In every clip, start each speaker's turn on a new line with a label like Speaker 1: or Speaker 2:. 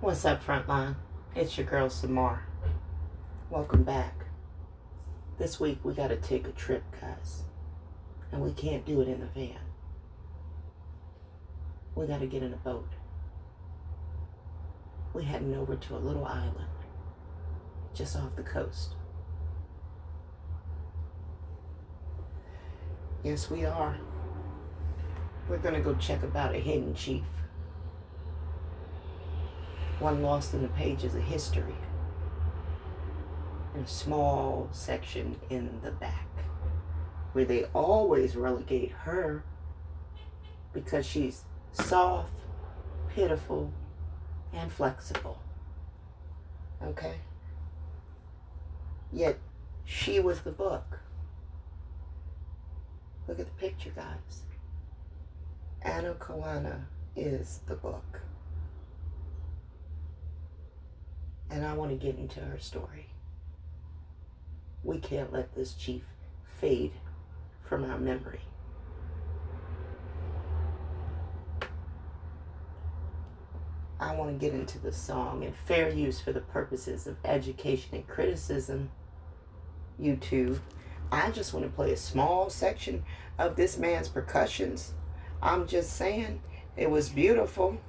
Speaker 1: What's up, Frontline? It's your girl, Samar. Welcome back. This week, we got to take a trip, guys. And we can't do it in a van. We got to get in a boat. We're heading over to a little island just off the coast. Yes, we are. We're going to go check about a hidden chief. One lost in the pages of history. In a small section in the back, where they always relegate her because she's soft, pitiful, and flexible. Okay? Yet, she was the book. Look at the picture, guys. Anacoana is the book. And I want to get into her story. We can't let this chief fade from our memory. I want to get into the song and fair use for the purposes of education and criticism. YouTube. I just want to play a small section of this man's percussions. I'm just saying, it was beautiful.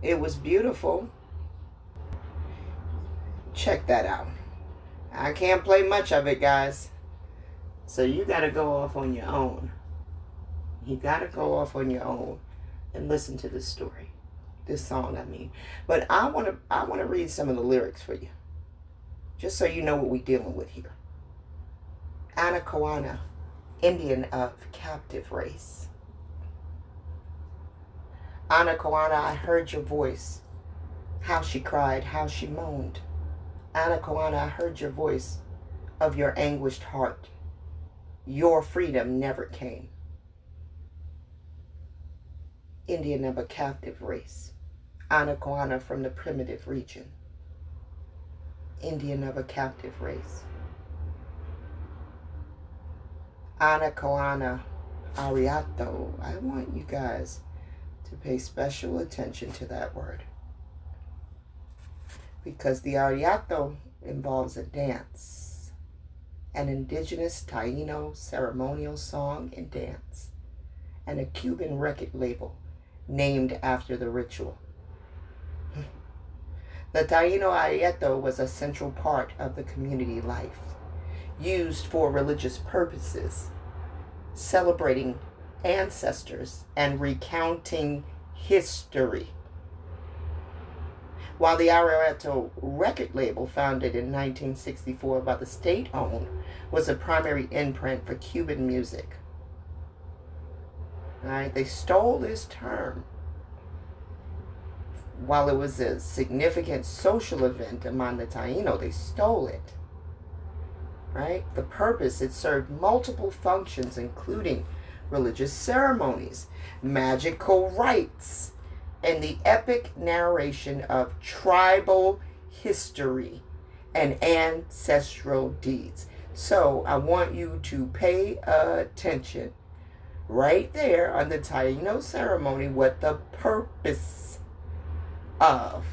Speaker 1: It was beautiful. Check that out. I can't play much of it, guys. So you got to go off on your own. You got to go off on your own and listen to this story. This song, I mean. But I want to read some of the lyrics for you. Just so you know what we're dealing with here. Anacoana, Indian of captive race. Anacoana, I heard your voice. How she cried, how she moaned. Anacoana, I heard your voice of your anguished heart. Your freedom never came. Indian of a captive race. Anacoana from the primitive region. Indian of a captive race. Anacoana, Arieto. I want you guys to pay special attention to that word. Because the Arieto involves a dance, an indigenous Taino ceremonial song and dance, and a Cuban record label named after the ritual. The Taino Arieto was a central part of the community life, used for religious purposes, celebrating ancestors and recounting history. While the Arieto record label, founded in 1964 by the state-owned, was a primary imprint for Cuban music. All right, they stole this term. While it was a significant social event among the Taino, they stole it. Right? The purpose, it served multiple functions, including religious ceremonies, magical rites, and the epic narration of tribal history and ancestral deeds. So I want you to pay attention right there on the Taino ceremony, what the purpose of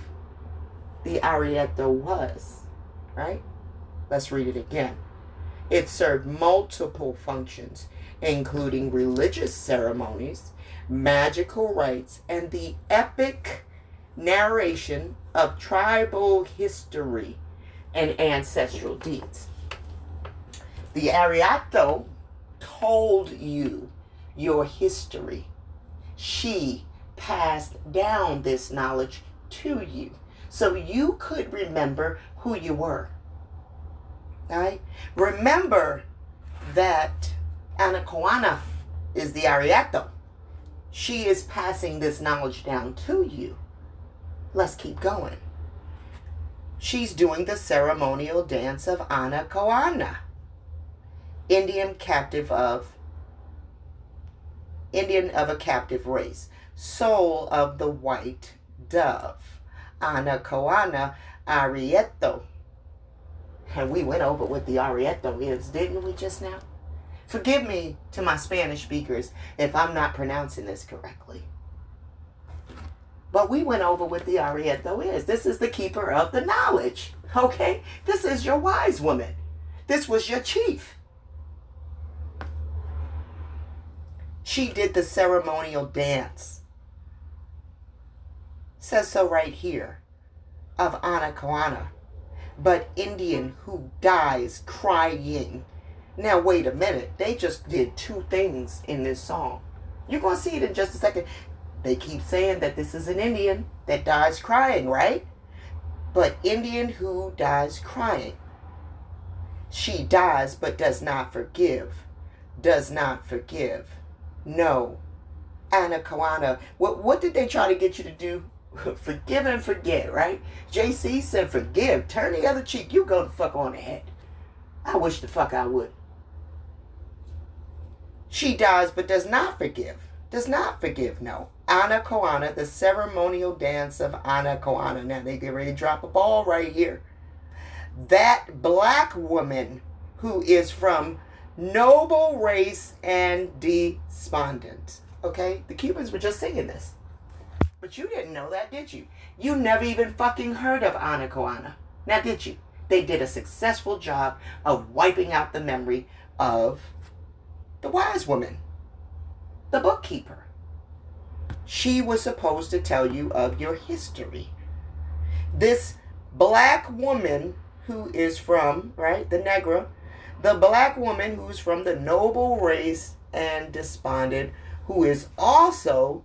Speaker 1: the Arieto was. Right? Let's read it again. It served multiple functions, including religious ceremonies, magical rites, and the epic narration of tribal history and ancestral deeds. The Arieto told you your history. She passed down this knowledge to you so you could remember who you were. All right? Remember that Anacoana is the Arieto. She is passing this knowledge down to you. Let's keep going. She's doing the ceremonial dance of Anacoana, Indian of a captive race, soul of the white dove. Anacoana, Arieto. And we went over what the Arieto is, didn't we, just now? Forgive me to my Spanish speakers if I'm not pronouncing this correctly. But we went over what the Arieto is. This is the keeper of the knowledge. Okay? This is your wise woman. This was your chief. She did the ceremonial dance. Says so right here of Anacoana. But Indian who dies crying. Now wait a minute. They just did two things in this song. You're going to see it in just a second. They keep saying that this is an Indian that dies crying, right? But Indian who dies crying. She dies but does not forgive. Does not forgive. No. Anacoana. What did they try to get you to do? Forgive and forget, right? JC said forgive. Turn the other cheek. You go the fuck on ahead. I wish the fuck I would. She dies but does not forgive. Does not forgive, no. Anacoana, the ceremonial dance of Anacoana. Now they get ready to drop a ball right here. That black woman who is from noble race and despondent. Okay? The Cubans were just singing this. But you didn't know that, did you? You never even fucking heard of Anacoana. Now, did you? They did a successful job of wiping out the memory of the wise woman, the bookkeeper. She was supposed to tell you of your history. This black woman who is from, right, the Negra, the black woman who's from the noble race and despondent, who is also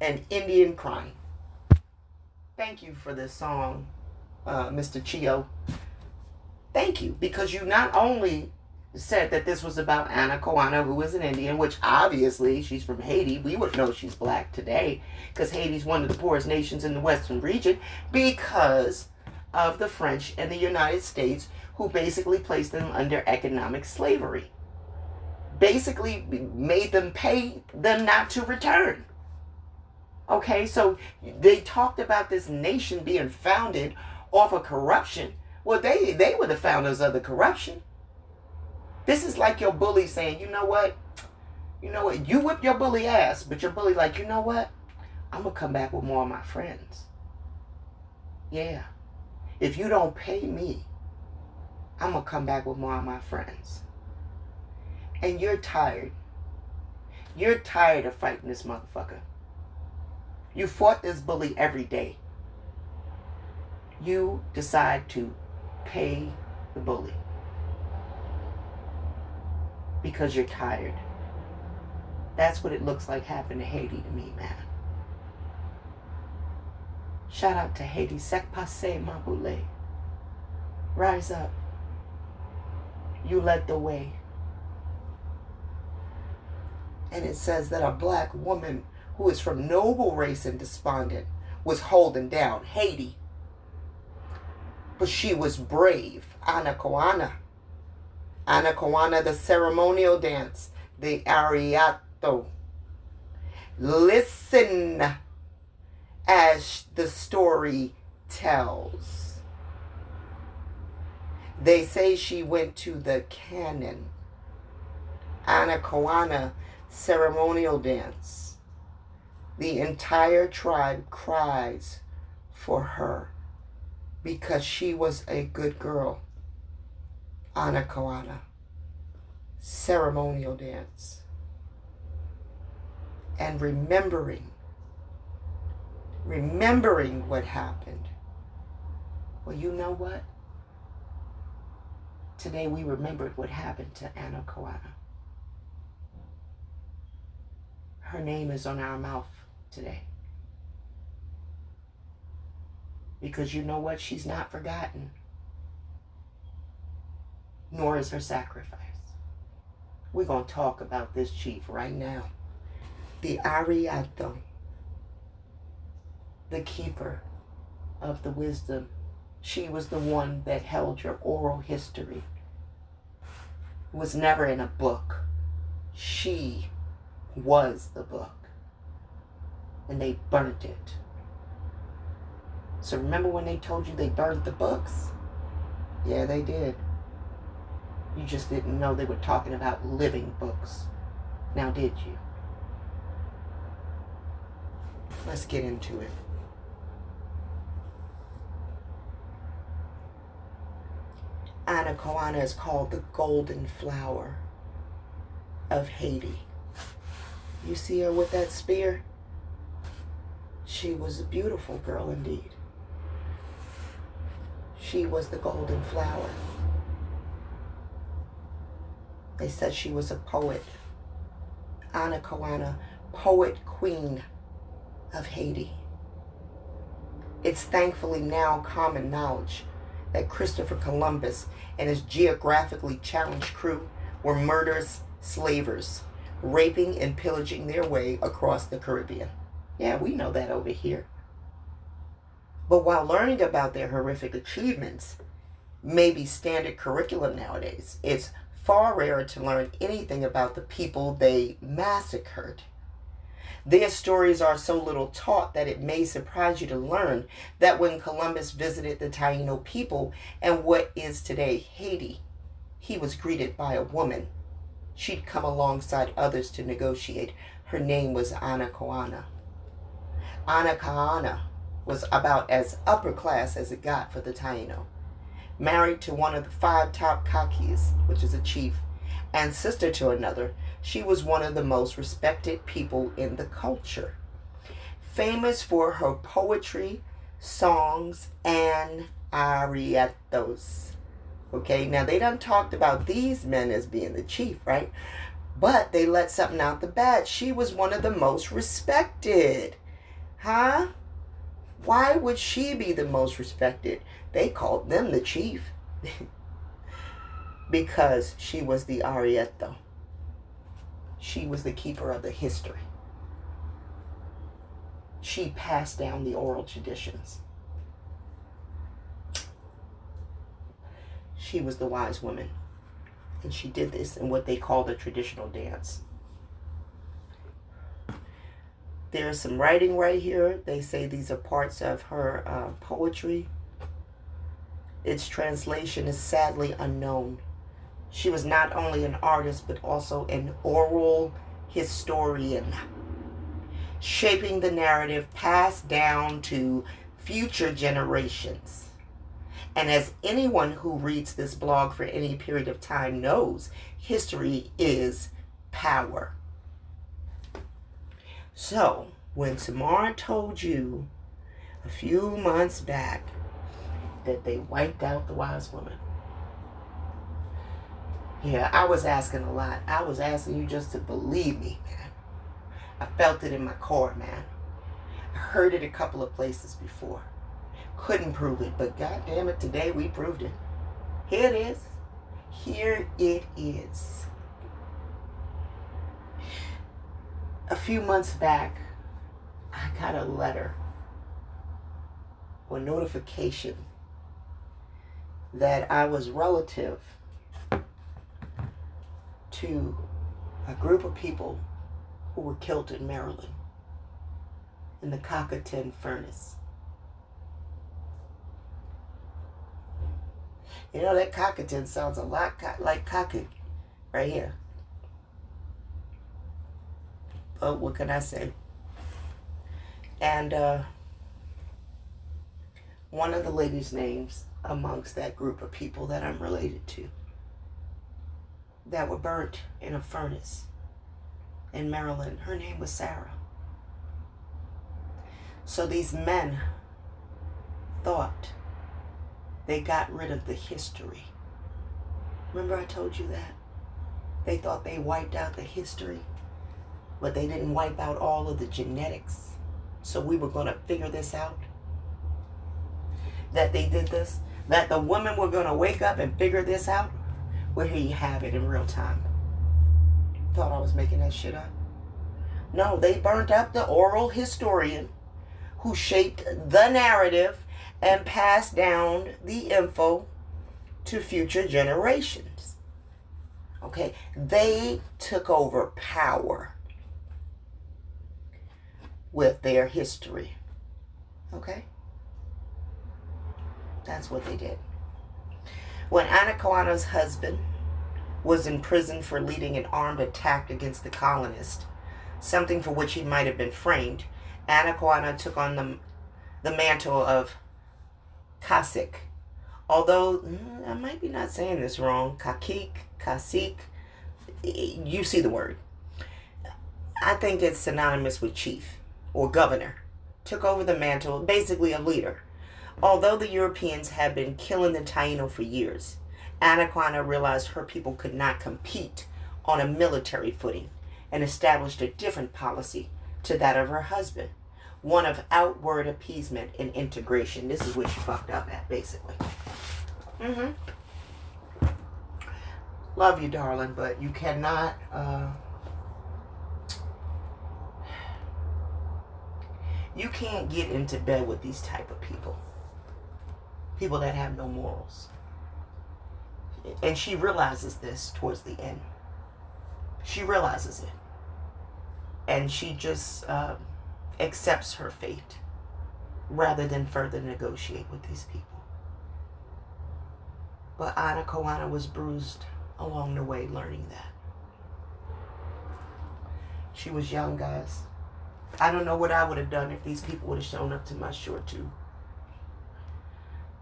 Speaker 1: an Indian crying. Thank you for this song, Mr. Chio. Thank you, because you not only said that this was about Anacoana, who is an Indian, which obviously she's from Haiti. We would know she's black today because Haiti's one of the poorest nations in the Western region because of the French and the United States, who basically placed them under economic slavery. Basically made them pay them not to return. Okay, so they talked about this nation being founded off of corruption. Well, they were the founders of the corruption. This is like your bully saying, you know what? You whip your bully ass, but your bully like, you know what? I'm going to come back with more of my friends. Yeah. If you don't pay me, I'm going to come back with more of my friends. And you're tired. You're tired of fighting this motherfucker. You fought this bully every day. You decide to pay the bully. Because you're tired. That's what it looks like happened to Haiti to me, man. Shout out to Haiti. Sec passe, ma boule. Rise up. You led the way. And it says that a black woman who is from noble race and despondent was holding down Haiti. But she was brave. Anacoana. Anacoana, the ceremonial dance, the Arieto. Listen as the story tells. They say she went to the cannon. Anacoana ceremonial dance. The entire tribe cries for her because she was a good girl. Anacoana ceremonial dance. And remembering what happened. Well, you know what? Today we remembered what happened to Anacoana. Her name is on our mouth today. Because you know what? She's not forgotten. Nor is her sacrifice. We're going to talk about this chief right now. The Arieto. The keeper of the wisdom. She was the one that held your oral history. It was never in a book. She was the book. And they burnt it. So remember when they told you they burned the books? Yeah, they did. You just didn't know they were talking about living books. Now, did you? Let's get into it. Anacoana is called the golden flower of Haiti. You see her with that spear? She was a beautiful girl indeed. She was the golden flower. They said she was a poet. Anacoana, poet queen of Haiti. It's thankfully now common knowledge that Christopher Columbus and his geographically challenged crew were murderous slavers, raping and pillaging their way across the Caribbean. Yeah, we know that over here. But while learning about their horrific achievements may be standard curriculum nowadays, it's far rarer to learn anything about the people they massacred. Their stories are so little taught that it may surprise you to learn that when Columbus visited the Taino people and what is today Haiti, he was greeted by a woman. She'd come alongside others to negotiate. Her name was Anacoana. Anacoana was about as upper class as it got for the Taino. Married to one of the 5 top kakis, which is a chief, and sister to another, she was one of the most respected people in the culture. Famous for her poetry, songs, and arietos. Okay, now they done talked about these men as being the chief, right? But they let something out the bag. She was one of the most respected. Huh? Why would she be the most respected? They called them the chief. Because she was the Arieto. She was the keeper of the history. She passed down the oral traditions. She was the wise woman. And she did this in what they called a traditional dance. There's some writing right here. They say these are parts of her poetry. Its translation is sadly unknown. She was not only an artist, but also an oral historian, shaping the narrative passed down to future generations. And as anyone who reads this blog for any period of time knows, history is power. So, when Tamara told you a few months back that they wiped out the wise woman, yeah, I was asking a lot. I was asking you just to believe me, man. I felt it in my core, man. I heard it a couple of places before. Couldn't prove it, but God damn it, today we proved it. Here it is. Here it is. A few months back, I got a letter or notification that I was relative to a group of people who were killed in Maryland in the Cockatoo furnace. You know, that Cockatoo sounds a lot like cockatoo right here. But what can I say? And one of the ladies' names amongst that group of people that I'm related to that were burnt in a furnace in Maryland, her name was Sarah. So these men thought they got rid of the history. Remember I told you that? They thought they wiped out the history, but they didn't wipe out all of the genetics. So we were going to figure this out. That they did this. That the women were going to wake up and figure this out. Well, here you have it in real time. Thought I was making that shit up. No, they burnt up the oral historian who shaped the narrative and passed down the info to future generations. Okay, they took over power with their history. Okay? That's what they did. When Anacoana's husband was in prison for leading an armed attack against the colonists, something for which he might have been framed, Anacoana took on the mantle of cacique, Although, I might be not saying this wrong, cacique, you see the word. I think it's synonymous with chief or governor. Took over the mantle, basically a leader. Although the Europeans had been killing the Taino for years, Anacoana realized her people could not compete on a military footing and established a different policy to that of her husband, one of outward appeasement and integration. This is where she fucked up at, basically. Love you, darling, but you cannot you can't get into bed with these type of people that have no morals. And she realizes this towards the end. She realizes it, and she just accepts her fate rather than further negotiate with these people. But Anacoana was bruised along the way learning that. She was young, guys. I don't know what I would have done if these people would have shown up to my shore too.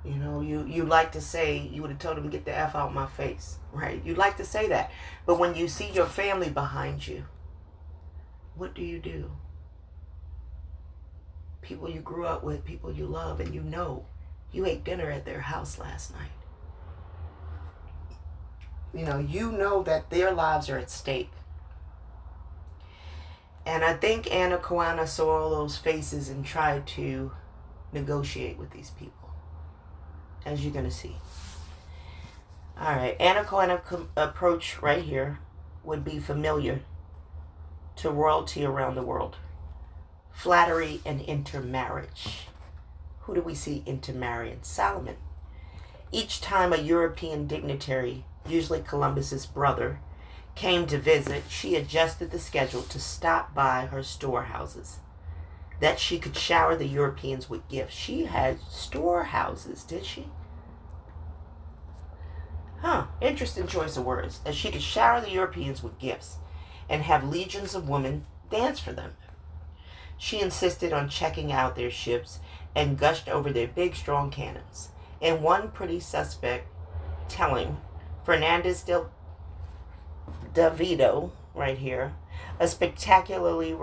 Speaker 1: You know, you like to say, you would have told them, get the F out my face, right? You like to say that. But when you see your family behind you, what do? People you grew up with, people you love, and you know you ate dinner at their house last night. You know that their lives are at stake. And I think Anacoana saw all those faces and tried to negotiate with these people, as you're going to see. All right, Anacoana approach right here would be familiar to royalty around the world. Flattery and intermarriage. Who do we see intermarrying? Solomon. Each time a European dignitary, usually Columbus's brother, came to visit, she adjusted the schedule to stop by her storehouses, that she could shower the Europeans with gifts. She had storehouses, did she? Interesting choice of words. That she could shower the Europeans with gifts and have legions of women dance for them. She insisted on checking out their ships and gushed over their big, strong cannons. And one pretty suspect telling Fernandez de Vito, right here, a spectacularly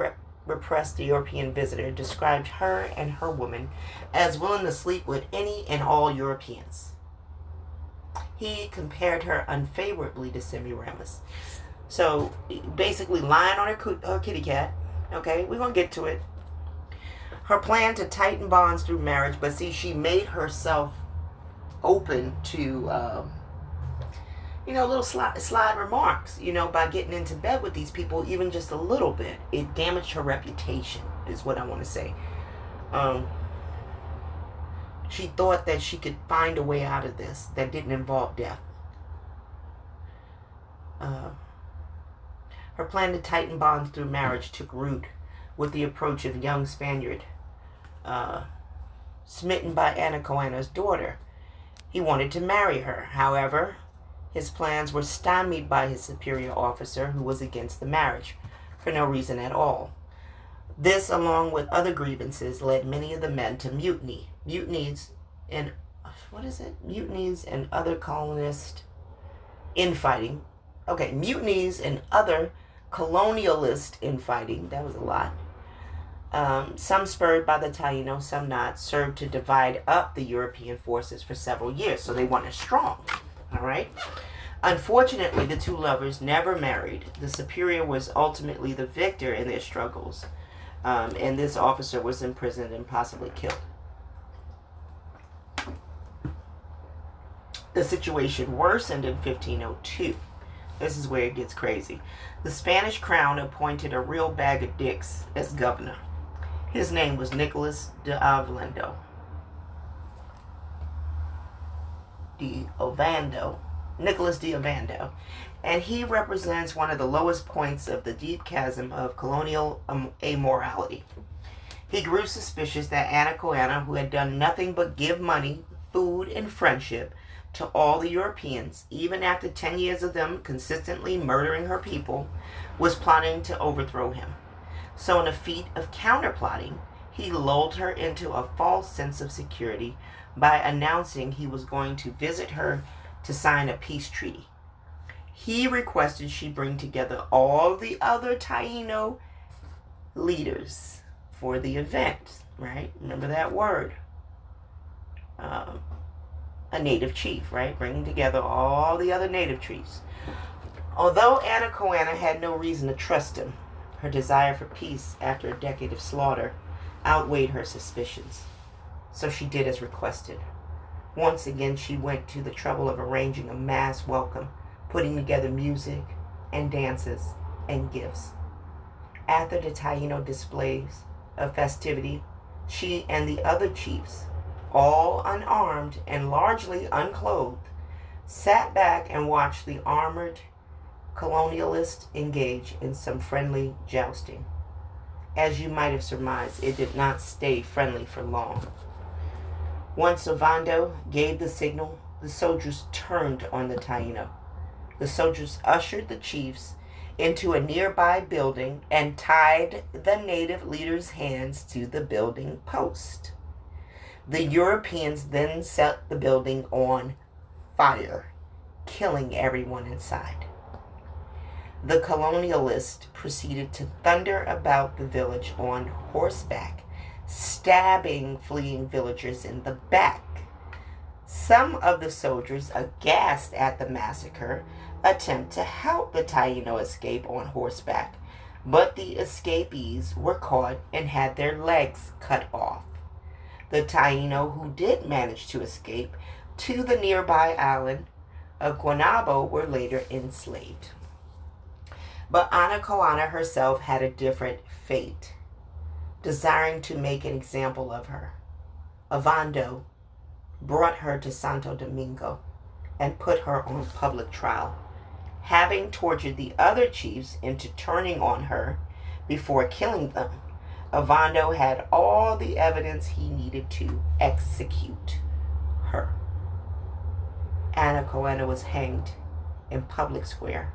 Speaker 1: repressed European visitor, described her and her woman as willing to sleep with any and all Europeans. He compared her unfavorably to Semiramis. So, basically lying on her kitty cat. Okay, we're going to get to it. Her plan to tighten bonds through marriage, but see, she made herself open to, little slide remarks, by getting into bed with these people, even just a little bit. It damaged her reputation, is what I want to say. She thought that she could find a way out of this that didn't involve death. Her plan to tighten bonds through marriage took root with the approach of a young Spaniard, smitten by Anacoana's daughter. He wanted to marry her. However, his plans were stymied by his superior officer, who was against the marriage, for no reason at all. This, along with other grievances, led many of the men to mutiny. Mutinies and other colonist infighting. Okay, mutinies and other colonialist infighting. That was a lot. Some spurred by the Taino, some not, served to divide up the European forces for several years. So they weren't strong. All right. Unfortunately, the two lovers never married. The superior was ultimately the victor in their struggles, and this officer was imprisoned and possibly killed. The situation worsened in 1502. This is where it gets crazy. The Spanish crown appointed a real bag of dicks as governor. His name was Nicholas de Ovando, and he represents one of the lowest points of the deep chasm of colonial amorality. He grew suspicious that Anacoana, who had done nothing but give money, food, and friendship to all the Europeans, even after 10 years of them consistently murdering her people, was plotting to overthrow him. So in a feat of counterplotting, he lulled her into a false sense of security by announcing he was going to visit her to sign a peace treaty. He requested she bring together all the other Taino leaders for the event, right? Remember that word. A native chief, right? Bringing together all the other native chiefs. Although Anacoana had no reason to trust him, her desire for peace after a decade of slaughter outweighed her suspicions. So she did as requested. Once again, she went to the trouble of arranging a mass welcome, putting together music and dances and gifts. After the Taino displays of festivity, she and the other chiefs, all unarmed and largely unclothed, sat back and watched the armored colonialists engage in some friendly jousting. As you might have surmised, it did not stay friendly for long. Once Ovando gave the signal, the soldiers turned on the Taino. The soldiers ushered the chiefs into a nearby building and tied the native leaders' hands to the building post. The Europeans then set the building on fire, killing everyone inside. The colonialists proceeded to thunder about the village on horseback, stabbing fleeing villagers in the back. Some of the soldiers, aghast at the massacre, attempt to help the Taino escape on horseback, but the escapees were caught and had their legs cut off. The Taino who did manage to escape to the nearby island of Guanabo were later enslaved. But Anacoana herself had a different fate. Desiring to make an example of her, Ovando brought her to Santo Domingo and put her on public trial. Having tortured the other chiefs into turning on her before killing them, Ovando had all the evidence he needed to execute her. Anacoana was hanged in public square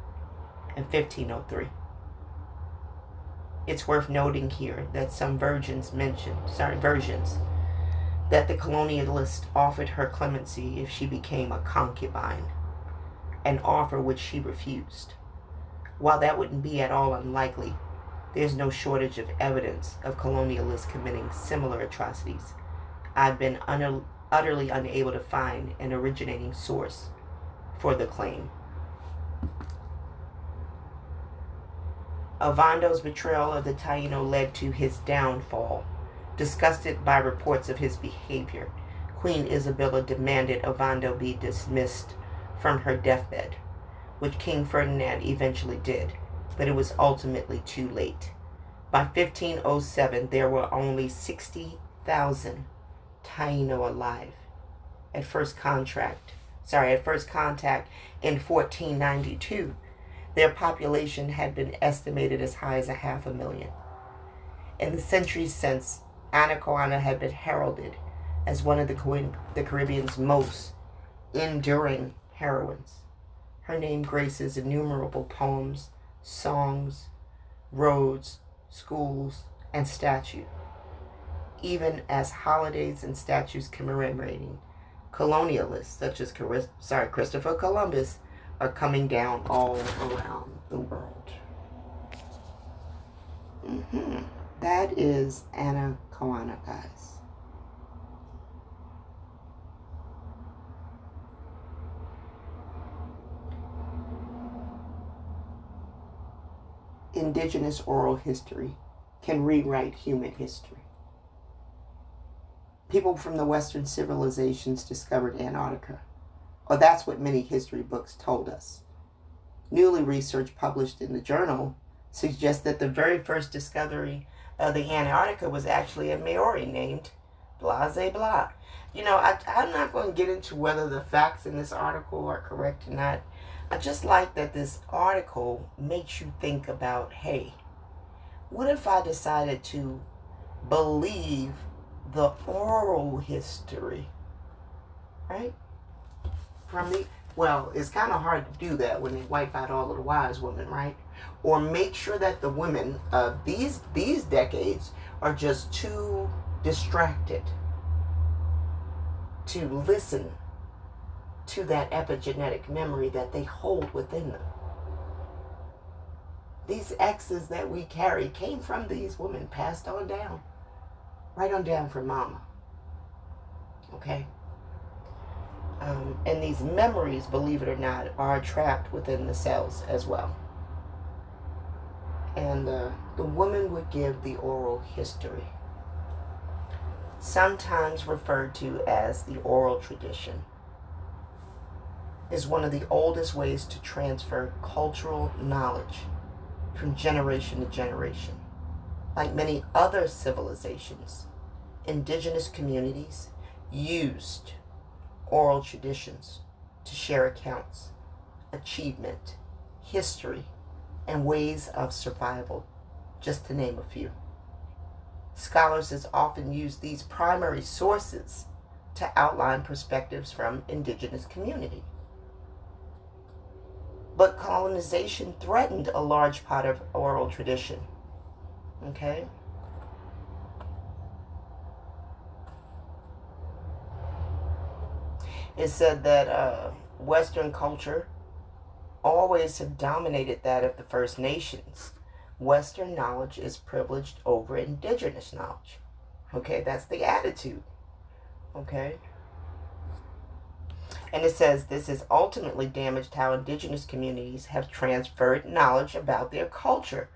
Speaker 1: in 1503. It's worth noting here that some versions that the colonialist offered her clemency if she became a concubine, an offer which she refused. While that wouldn't be at all unlikely, there's no shortage of evidence of colonialists committing similar atrocities. I've been utterly unable to find an originating source for the claim. Ovando's betrayal of the Taino led to his downfall. Disgusted by reports of his behavior, Queen Isabella demanded Ovando be dismissed from her deathbed, which King Ferdinand eventually did, but it was ultimately too late. By 1507, there were only 60,000 Taino alive. At first contact in 1492, their population had been estimated as high as 500,000. In the centuries since, Anacoana had been heralded as one of the Caribbean's most enduring heroines. Her name graces innumerable poems, songs, roads, schools, and statues, even as holidays and statues commemorating colonialists such as Christopher Columbus are coming down all around the world. That is Anacoana, guys. Indigenous oral history can rewrite human history. People from the Western civilizations discovered Antarctica, or that's what many history books told us. Newly research published in the journal suggests that the very first discovery of the Antarctica was actually a Maori named Blase Blah. I'm not going to get into whether the facts in this article are correct or not. I just like that this article makes you think about, hey, what if I decided to believe the oral history, right? It's kind of hard to do that when they wipe out all of the wise women, right? or make sure that the women of these decades are just too distracted to listen to that epigenetic memory that they hold within them. These X's that we carry came from these women, passed on down, right on down from mama. Okay? And these memories, believe it or not, are trapped within the cells as well. And the woman would give the oral history, sometimes referred to as the oral tradition, is one of the oldest ways to transfer cultural knowledge from generation to generation. Like many other civilizations, indigenous communities used oral traditions to share accounts, achievement, history, and ways of survival, just to name a few. Scholars has often used these primary sources to outline perspectives from indigenous community. But colonization threatened a large part of oral tradition. Okay? It said that Western culture always have dominated that of the First Nations. Western knowledge is privileged over indigenous knowledge. Okay, that's the attitude. Okay? And it says this has ultimately damaged how indigenous communities have transferred knowledge about their culture,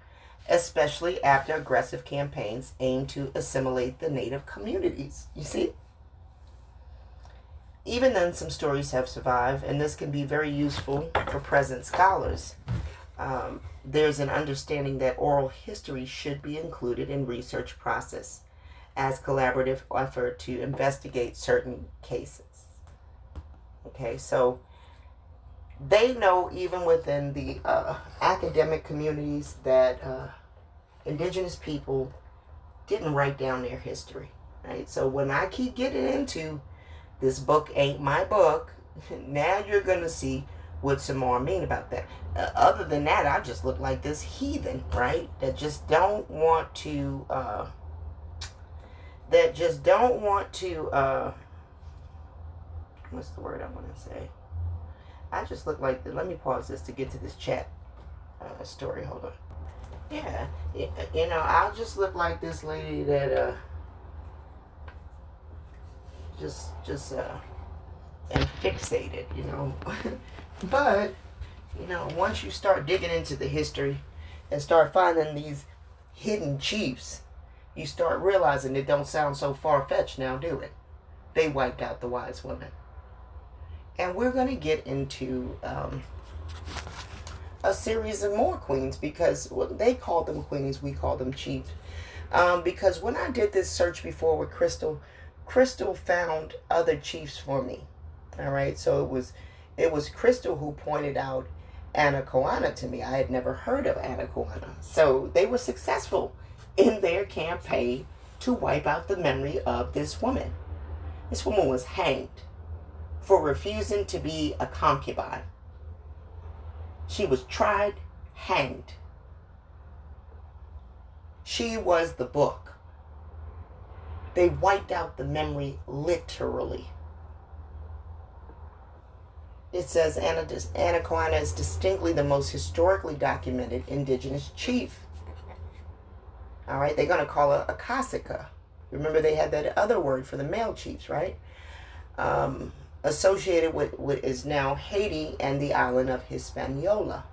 Speaker 1: especially after aggressive campaigns aimed to assimilate the native communities. You see? Even then, some stories have survived, and this can be very useful for present scholars. There's an understanding that oral history should be included in research process as collaborative effort to investigate certain cases. Okay, so they know even within the academic communities that indigenous people didn't write down their history. Right? So when I keep getting into this book ain't my book, now you're going to see what some more mean about that. Other than that, I just look like this heathen, right? That just don't want to, what's the word I want to say? I just look like, let me pause this to get to this chat story. Hold on. Yeah, you know, I'll just look like this lady that, just am fixated, you know. But, you know, once you start digging into the history and start finding these hidden chiefs, you start realizing it don't sound so far-fetched now, do it? They wiped out the wise women. And we're going to get into a series of more queens, because they call them queens, we call them chiefs. Because when I did this search before with Crystal found other chiefs for me. All right, so it was Crystal who pointed out Anacoana to me. I had never heard of Anacoana. So they were successful in their campaign to wipe out the memory of this woman. This woman was hanged for refusing to be a concubine. She was tried, hanged. She was the book. They wiped out the memory literally. It says Anacoana is distinctly the most historically documented indigenous chief. All right, they're going to call her a Cacica. Remember, they had that other word for the male chiefs, right? Associated with what is now Haiti and the island of Hispaniola.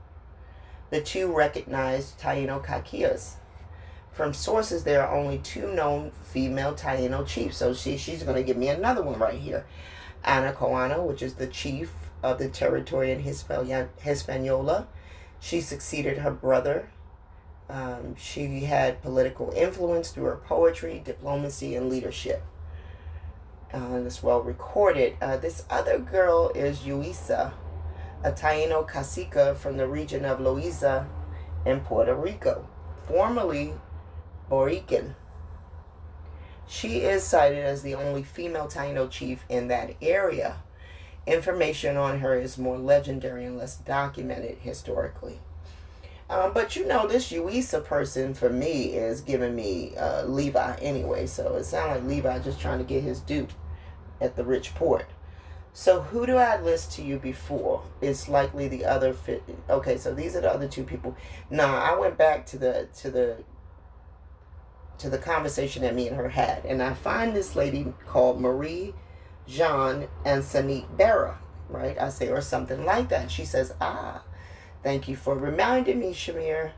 Speaker 1: The two recognized Taino Caciques. From sources, there are only two known female Taino chiefs. So she's going to give me another one right here. Anacoana, which is the chief of the territory in Hispaniola. She succeeded her brother. She had political influence through her poetry, diplomacy, and leadership. It's well recorded. This other girl is Yuisa, a Taino cacica from the region of Loíza in Puerto Rico, formerly Borican. She is cited as the only female Taino chief in that area. Information on her is more legendary and less documented historically. But you know, this Uisa person for me is giving me Levi anyway. So it sounds like Levi just trying to get his due at the rich port. So who do I list to you before? It's likely the other fit. Okay, so these are the other two people. Now I went back to the conversation that me and her had, and I find this lady called Marie Jean Ansanit Berra, right? I say, or something like that. She says, thank you for reminding me, Shamir.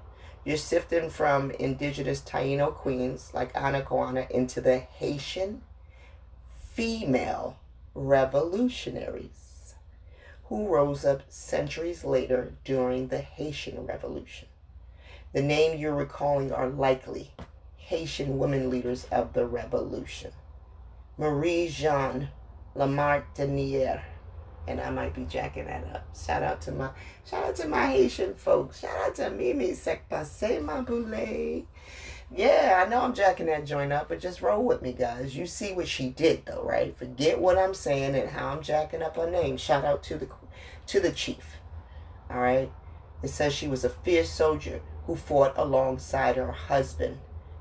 Speaker 1: You're sifting from indigenous Taino queens like Anacoana into the Haitian female revolutionaries who rose up centuries later during the Haitian Revolution. The name you're recalling are likely Haitian women leaders of the revolution. Marie-Jeanne Lamartiniere, and I might be jacking that up. Shout out to my Haitian folks. Shout out to Mimi Sec Passe Ma Boule. Yeah, I know I'm jacking that joint up, but just roll with me, guys. You see what she did, though, right? Forget what I'm saying and how I'm jacking up her name. Shout out to the chief. All right. It says she was a fierce soldier who fought alongside her husband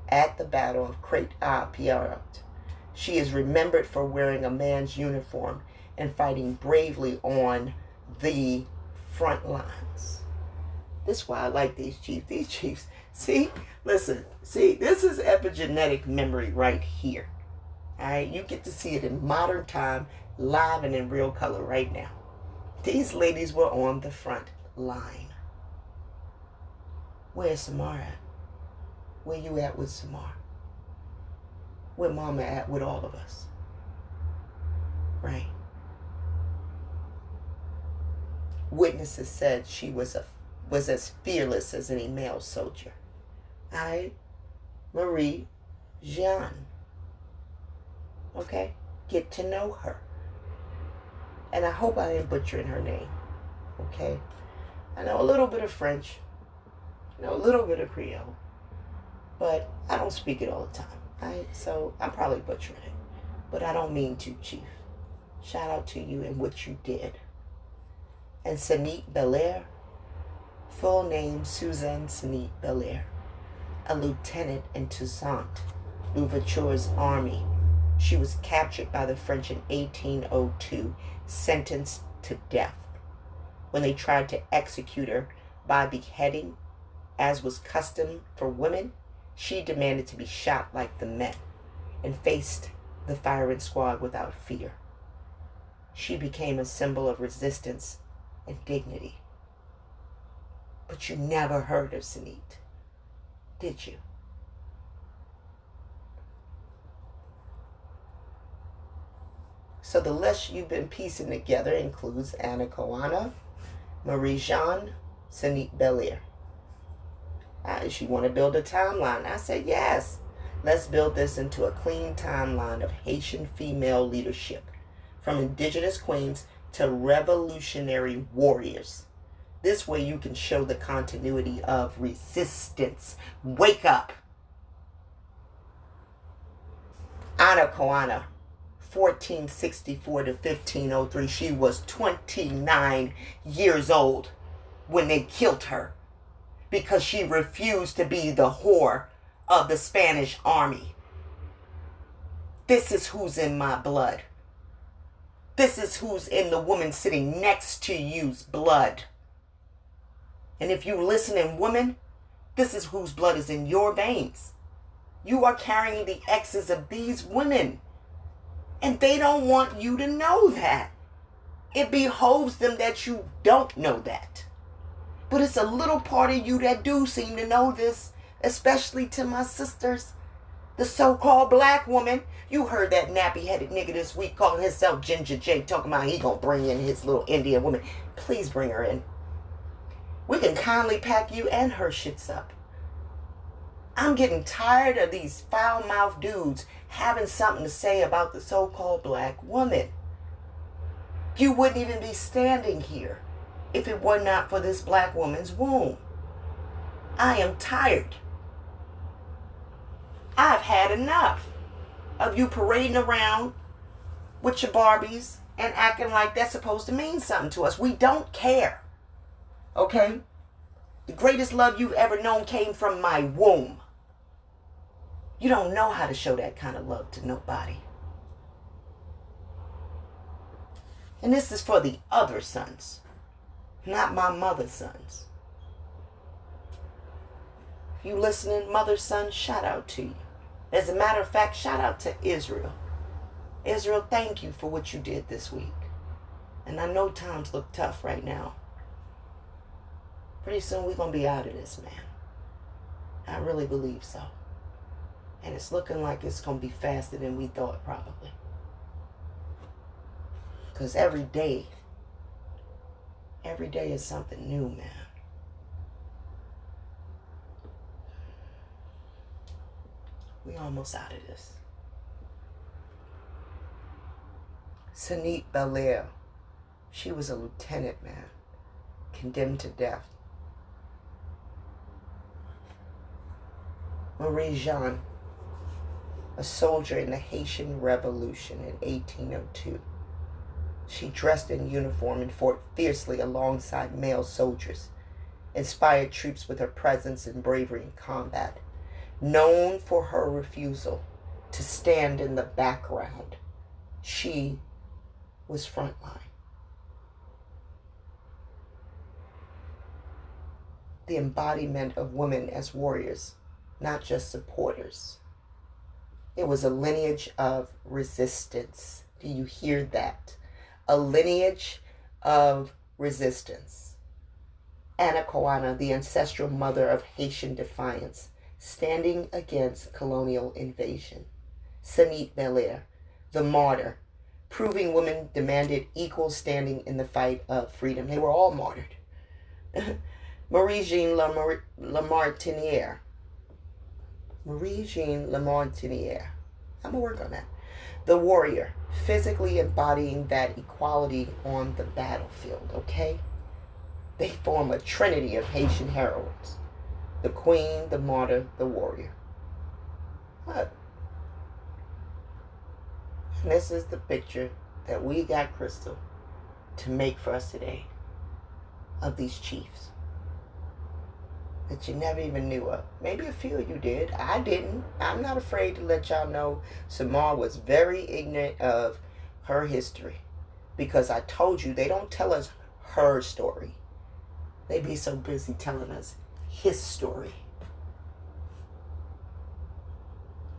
Speaker 1: at the Battle of Pierrot. She is remembered for wearing a man's uniform and fighting bravely on the front lines. This is why I like these chiefs. These chiefs, see, listen, see, this is epigenetic memory right here. All right, you get to see it in modern time, live and in real color right now. These ladies were on the front line. Where's Samar at? Where you at with Samar? Where Mama at with all of us? Right. Witnesses said she was as fearless as any male soldier. Marie Jeanne. Okay? Get to know her. And I hope I ain't butchering her name. Okay? I know a little bit of French. I know a little bit of Creole. But I don't speak it all the time. So I'm probably butchering it. But I don't mean to, Chief. Shout out to you and what you did. And Sanit Belair, full name Suzanne Sanit Belair, a lieutenant in Toussaint Louverture's army. She was captured by the French in 1802, sentenced to death. When they tried to execute her by beheading, as was custom for women, she demanded to be shot like the men and faced the firing squad without fear. She became a symbol of resistance and dignity. But you never heard of Sanit, did you? So the list you've been piecing together includes Anacoana, Marie-Jeanne, Sanit Belair. She want to build a timeline. I said, yes. Let's build this into a clean timeline of Haitian female leadership, from indigenous queens to revolutionary warriors. This way you can show the continuity of resistance. Wake up. Anacoana, 1464 to 1503. She was 29 years old when they killed her because she refused to be the whore of the Spanish army. This is who's in my blood. This is who's in the woman sitting next to you's blood. And if you listening, woman, this is whose blood is in your veins. You are carrying the X's of these women. And they don't want you to know that. It behoves them that you don't know that. But it's a little part of you that do seem to know this, especially to my sisters. The so-called black woman. You heard that nappy-headed nigga this week calling himself Ginger J, talking about he gonna bring in his little Indian woman. Please bring her in. We can kindly pack you and her shits up. I'm getting tired of these foul-mouthed dudes having something to say about the so-called black woman. You wouldn't even be standing here if it were not for this black woman's womb. I am tired. I've had enough of you parading around with your Barbies and acting like that's supposed to mean something to us. We don't care. Okay? The greatest love you've ever known came from my womb. You don't know how to show that kind of love to nobody. And this is for the other sons, not my mother's sons. If you listening, mother's son, shout out to you. As a matter of fact, shout out to Israel. Israel, thank you for what you did this week. And I know times look tough right now. Pretty soon we're going to be out of this, man. I really believe so. And it's looking like it's going to be faster than we thought, probably. Because every day is something new, man. We almost out of this. Sanit Belair, she was a lieutenant, man, condemned to death. Marie Jeanne, a soldier in the Haitian Revolution in 1802. She dressed in uniform and fought fiercely alongside male soldiers, inspired troops with her presence and bravery in combat. Known for her refusal to stand in the background, she was frontline. The embodiment of women as warriors, not just supporters. It was a lineage of resistance. Do you hear that? A lineage of resistance. Anacoana, the ancestral mother of Haitian defiance, standing against colonial invasion. Sanit Belair, the martyr, proving women demanded equal standing in the fight of freedom. They were all martyred. Marie-Jeanne Lamartiniere. Marie-Jeanne Lamartiniere. I'm going to work on that. The warrior, physically embodying that equality on the battlefield, okay? They form a trinity of Haitian heroines. The queen, the martyr, the warrior. What? And this is the picture that we got Crystal to make for us today of these chiefs that you never even knew of. Maybe a few of you did. I didn't. I'm not afraid to let y'all know Samar was very ignorant of her history, because I told you they don't tell us her story. They be so busy telling us his story.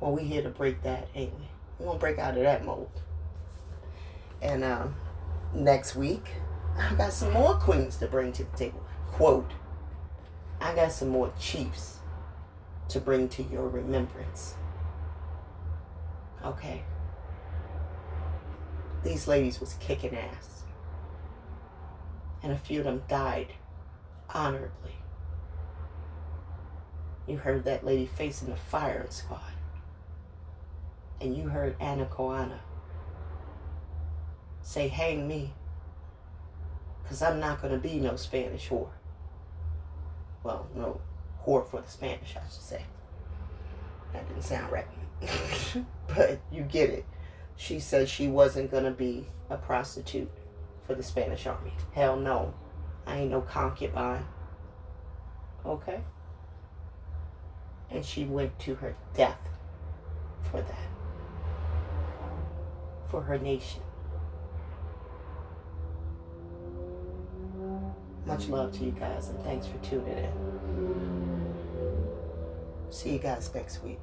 Speaker 1: Well, we here to break that, ain't we? We're going to break out of that mold. And next week, I got some more queens to bring to the table. Quote, I got some more chiefs to bring to your remembrance. Okay. These ladies was kicking ass. And a few of them died honorably. You heard that lady facing the firing squad. And you heard Anacoana say, hang me, because I'm not going to be no Spanish whore. Well, no whore for the Spanish, I should say. That didn't sound right. But you get it. She said she wasn't going to be a prostitute for the Spanish army. Hell no. I ain't no concubine. Okay? And she went to her death for that. For her nation. Much love to you guys, and thanks for tuning in. See you guys next week.